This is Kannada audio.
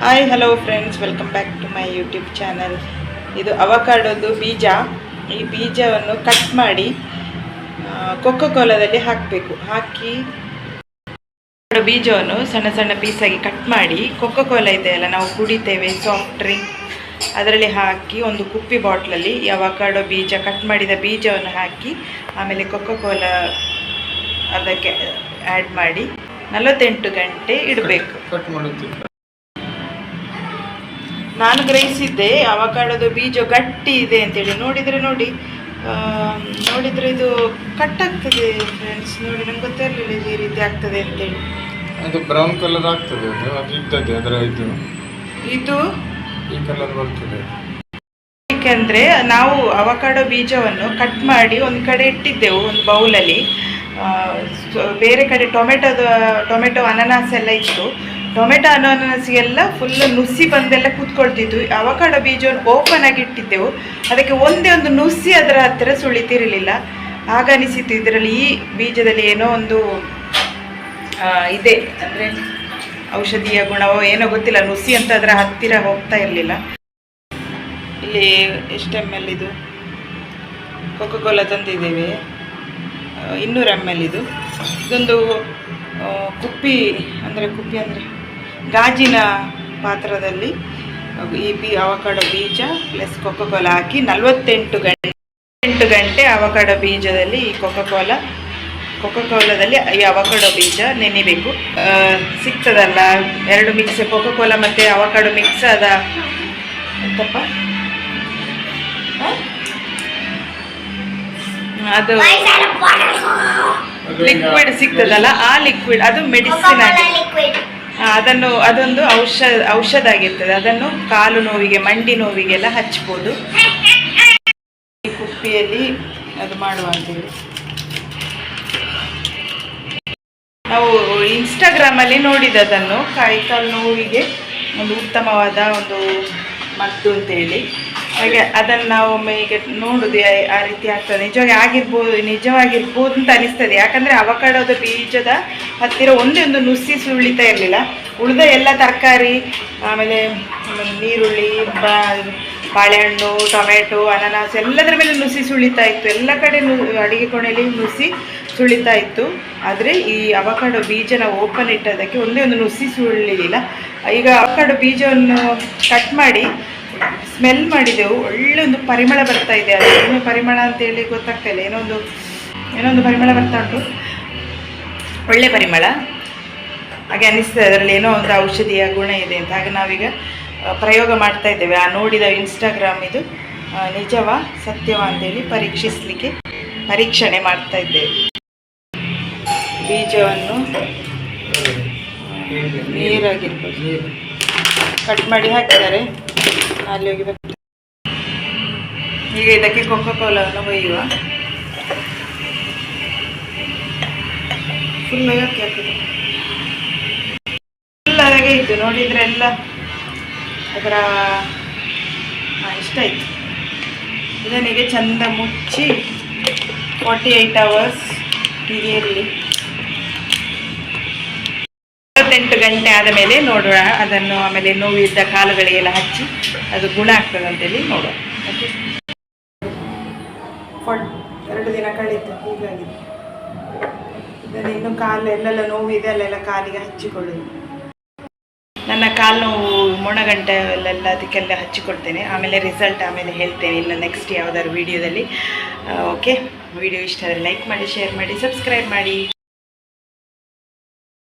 Hi hello friends, welcome back to my YouTube channel. ಇದು ಅವಕಾಡೋದು ಬೀಜ. ಈ ಬೀಜವನ್ನು ಕಟ್ ಮಾಡಿ ಕೊಕ್ಕೋ ಕೋಲಾದಲ್ಲಿ ಹಾಕಬೇಕು. ಹಾಕಿ ಬೀಜವನ್ನು ಸಣ್ಣ ಸಣ್ಣ ಪೀಸಾಗಿ ಕಟ್ ಮಾಡಿ ಕೊಕ್ಕೋ ಕೋಲಾ ಇದೆಯಲ್ಲ ನಾವು ಕುಡಿತೇವೆ ಸಾಫ್ಟ್ ಡ್ರಿಂಕ್, ಅದರಲ್ಲಿ ಹಾಕಿ ಒಂದು ಕುಪ್ಪಿ ಬಾಟ್ಲಲ್ಲಿ ಈ ಅವಕಾಡೋ ಬೀಜ ಕಟ್ ಮಾಡಿದ ಬೀಜವನ್ನು ಹಾಕಿ ಆಮೇಲೆ ಕೊಕ್ಕೋ ಕೋಲಾ ಅದಕ್ಕೆ ಆ್ಯಡ್ ಮಾಡಿ 48 ಗಂಟೆ ಇಡಬೇಕು. ನಾನು ಗ್ರಹಿಸಿದ್ದೆ ಅವಕಾಡೋದು ಬೀಜ ಗಟ್ಟಿ ಇದೆ ಅಂತೇಳಿ. ನೋಡಿದರೆ ಇದು ಕಟ್ಟಾಗ್ತದೆ ಫ್ರೆಂಡ್ಸ್. ನೋಡಿ, ನಮ್ಗೆ ಗೊತ್ತಿರಲಿಲ್ಲ ಈ ರೀತಿ ಆಗ್ತದೆ ಅಂತೇಳಿ. ಅದು ಬ್ರೌನ್ ಕಲರ್ ಆಗ್ತದೆ, ಅದು ಇದ್ದದೆ ಅದರ ಇದು ಈ ಕಲರ್ ಬರ್ತದೆ. ಏಕೆಂದರೆ ನಾವು ಅವಕಾಡೋ ಬೀಜವನ್ನು ಕಟ್ ಮಾಡಿ ಒಂದು ಕಡೆ ಇಟ್ಟಿದ್ದೆವು, ಒಂದು ಬೌಲಲ್ಲಿ. ಬೇರೆ ಕಡೆ ಟೊಮೆಟೊ ಅನಾನಸ್ ಎಲ್ಲ ಇತ್ತು. ಟೊಮೆಟೊ ಅನಾನಸ್ಗೆಲ್ಲ ಫುಲ್ ನುಸಿ ಬಂದೆಲ್ಲ ಕೂತ್ಕೊಳ್ತಿತ್ತು. ಅವಕಾಡೋ ಬೀಜವನ್ನು ಓಪನ್ ಆಗಿ ಇಟ್ಟಿದ್ದೆವು, ಅದಕ್ಕೆ ಒಂದೇ ಒಂದು ನುಸಿ ಅದರ ಹತ್ತಿರ ಸುಳಿತಿರಲಿಲ್ಲ. ಆಗ ಅನಿಸಿತ್ತು ಇದರಲ್ಲಿ ಈ ಬೀಜದಲ್ಲಿ ಏನೋ ಒಂದು ಇದೆ, ಅಂದರೆ ಔಷಧೀಯ ಗುಣವೋ ಏನೋ ಗೊತ್ತಿಲ್ಲ. ನುಸಿ ಅಂತ ಅದರ ಹತ್ತಿರ ಹೋಗ್ತಾ ಇರಲಿಲ್ಲ. ಇಲ್ಲಿ ಎಷ್ಟು ml ಇದು ಕೊಕ್ಕೋ ಕೋಲಾ ತಂದಿದ್ದೇವೆ, 200 ml ಇದೊಂದು ಕುಪ್ಪಿ ಅಂದರೆ ಗಾಜಿನ ಪಾತ್ರದಲ್ಲಿ ಈ ಅವಕಾಡೋ ಬೀಜ ಪ್ಲಸ್ ಕೊಕ್ಕೋ ಕೋಲಾ ಹಾಕಿ 48 ಗಂಟೆ ಅವಕಾಡೋ ಬೀಜದಲ್ಲಿ ಈ ಕೊಕ್ಕೋ ಕೋಲಾದಲ್ಲಿ ಈ ಅವಕಾಡೋ ಬೀಜ ನೆನೆಬೇಕು. ಸಿಗ್ತದಲ್ಲ 2 ಮಿಕ್ಸ್, ಕೊಕ್ಕೋ ಕೋಲಾ ಮತ್ತು ಅವಕಾಡೋ ಮಿಕ್ಸ್ ಅದ ಎಂತಪ್ಪ ಅದು ಲಿಕ್ವಿಡ್ ಸಿಗ್ತದಲ್ಲ, ಆ ಲಿಕ್ವಿಡ್ ಅದು ಮೆಡಿಸಿನ್ ಆಗಿ ಅದೊಂದು ಔಷಧ ಆಗಿರ್ತದೆ. ಅದನ್ನು ಕಾಲು ನೋವಿಗೆ, ಮಂಡಿ ನೋವಿಗೆಲ್ಲ ಹಚ್ಬೋದು. ಈ ಕುಪ್ಪಿಯಲ್ಲಿ ಅದು ಮಾಡುವಂಥದ್ದು. ನಾವು ಇನ್ಸ್ಟಾಗ್ರಾಮಲ್ಲಿ ನೋಡಿದ್ದದನ್ನು, ಕೈಕಾಲು ನೋವಿಗೆ ಒಂದು ಉತ್ತಮವಾದ ಒಂದು ಮದ್ದು ಅಂತೇಳಿ. ಹಾಗೆ ಅದನ್ನು ನಾವು ಒಮ್ಮೆ ಈಗ ನೋಡೋದು ಆ ರೀತಿ ಆಗ್ತದೆ. ನಿಜವಾಗಿರ್ಬೋದು ಅಂತ ಅನಿಸ್ತದೆ. ಯಾಕಂದರೆ ಅವಕಾಡೋದ ಬೀಜದ ಹತ್ತಿರ ಒಂದೇ ಒಂದು ನುಸಿ ಸುಳಿತಾ ಇರಲಿಲ್ಲ. ಉಳಿದ ಎಲ್ಲ ತರಕಾರಿ, ಆಮೇಲೆ ನೀರುಳ್ಳಿ, ಬಾಳೆಹಣ್ಣು, ಟೊಮೆಟೊ, ಅನಾನಸ್ ಎಲ್ಲದರ ಮೇಲೆ ನುಸಿ ಸುಳಿತಾ ಇತ್ತು. ಎಲ್ಲ ಕಡೆ ಅಡಿಗೆ ಕೋಣೆಯಲ್ಲಿ ನುಸಿ ಸುಳಿತಾ ಇತ್ತು. ಆದರೆ ಈ ಅವಕಾಡೋ ಬೀಜನ ಓಪನ್ ಇಟ್ಟದಕ್ಕೆ ಒಂದೇ ಒಂದು ನುಸಿ ಸುಳಿಲಿಲ್ಲ. ಈಗ ಅವಕಾಡೋ ಬೀಜವನ್ನು ಕಟ್ ಮಾಡಿ ಸ್ಮೆಲ್ ಮಾಡಿದೆವು. ಒಳ್ಳೆ ಒಂದು ಪರಿಮಳ ಬರ್ತಾ ಇದೆ. ಅದು ಪರಿಮಳ ಅಂತೇಳಿ ಗೊತ್ತಾಗ್ತಾ ಇಲ್ಲ, ಏನೋ ಒಂದು ಪರಿಮಳ ಬರ್ತಾ ಉಂಟು, ಒಳ್ಳೆ ಪರಿಮಳ. ಹಾಗೆ ಅನ್ನಿಸ್ತದೆ ಅದರಲ್ಲಿ ಏನೋ ಒಂದು ಔಷಧಿಯ ಗುಣ ಇದೆ ಅಂತ. ಹಾಗೆ ನಾವೀಗ ಪ್ರಯೋಗ ಮಾಡ್ತಾ ಇದ್ದೇವೆ. ಆ ನೋಡಿದ ಇನ್ಸ್ಟಾಗ್ರಾಮ್ ಇದು ನಿಜವಾ ಸತ್ಯವಾ ಅಂತೇಳಿ ಪರೀಕ್ಷಣೆ ಮಾಡ್ತಾ ಇದ್ದೇವೆ. ಬೀಜವನ್ನು ನೀರಾಗಿರ್ಬೋದು ಕಟ್ ಮಾಡಿ ಹಾಕಿದ್ದಾರೆ. ಅಲ್ಲಿ ಹೋಗಿ ಬರ್ತದೆ. ಈಗ ಇದಕ್ಕೆ ಕೊಕ್ಕೋ ಕೋಲಾವನ್ನು ಒಯ್ಯುವ. ಫುಲ್ ಒಯ್ಯೋಕ್ಕೆ ಆಗ್ತದೆ. ಫುಲ್ ಹಾಗೆ ಇತ್ತು ನೋಡಿದರೆ ಎಲ್ಲ ಅದರ ಇಷ್ಟ ಆಯಿತು. ಇದನಿಗೆ ಚಂದ ಮುಚ್ಚಿ 48 hours ಹೀಗೆ 48 ಗಂಟೆ ಆದ ಮೇಲೆ ನೋಡೋಣ ಅದನ್ನು. ಆಮೇಲೆ ನೋವಿದ್ದ ಕಾಲುಗಳಿಗೆಲ್ಲ ಹಚ್ಚಿ ಅದು ಗುಣ ಆಗ್ತದೆ ಅಂತೇಳಿ ನೋಡುವ. ಓಕೆ, 2 ದಿನ ಕಳೀತು. ಹೀಗಾಗಿದೆ. ಇದನ್ನು ಇನ್ನು ಕಾಲು ಎಲ್ಲೆಲ್ಲ ನೋವಿದೆ ಅಲ್ಲೆಲ್ಲ ಕಾಲಿಗೆ ಹಚ್ಚಿಕೊಳ್ಳೋದು. ನನ್ನ ಕಾಲು ನೋವು ಮೊಣಗಂಟೆಲ್ಲೆಲ್ಲ ಅದಕ್ಕೆಲ್ಲ ಹಚ್ಚಿಕೊಡ್ತೇನೆ. ಆಮೇಲೆ ರಿಸಲ್ಟ್ ಆಮೇಲೆ ಹೇಳ್ತೇನೆ ಇನ್ನು ನೆಕ್ಸ್ಟ್ ಯಾವುದಾದ್ರು ವೀಡಿಯೋದಲ್ಲಿ. ಓಕೆ, ವಿಡಿಯೋ ಇಷ್ಟ ಆದರೆ ಲೈಕ್ ಮಾಡಿ, ಶೇರ್ ಮಾಡಿ, ಸಬ್ಸ್ಕ್ರೈಬ್ ಮಾಡಿ.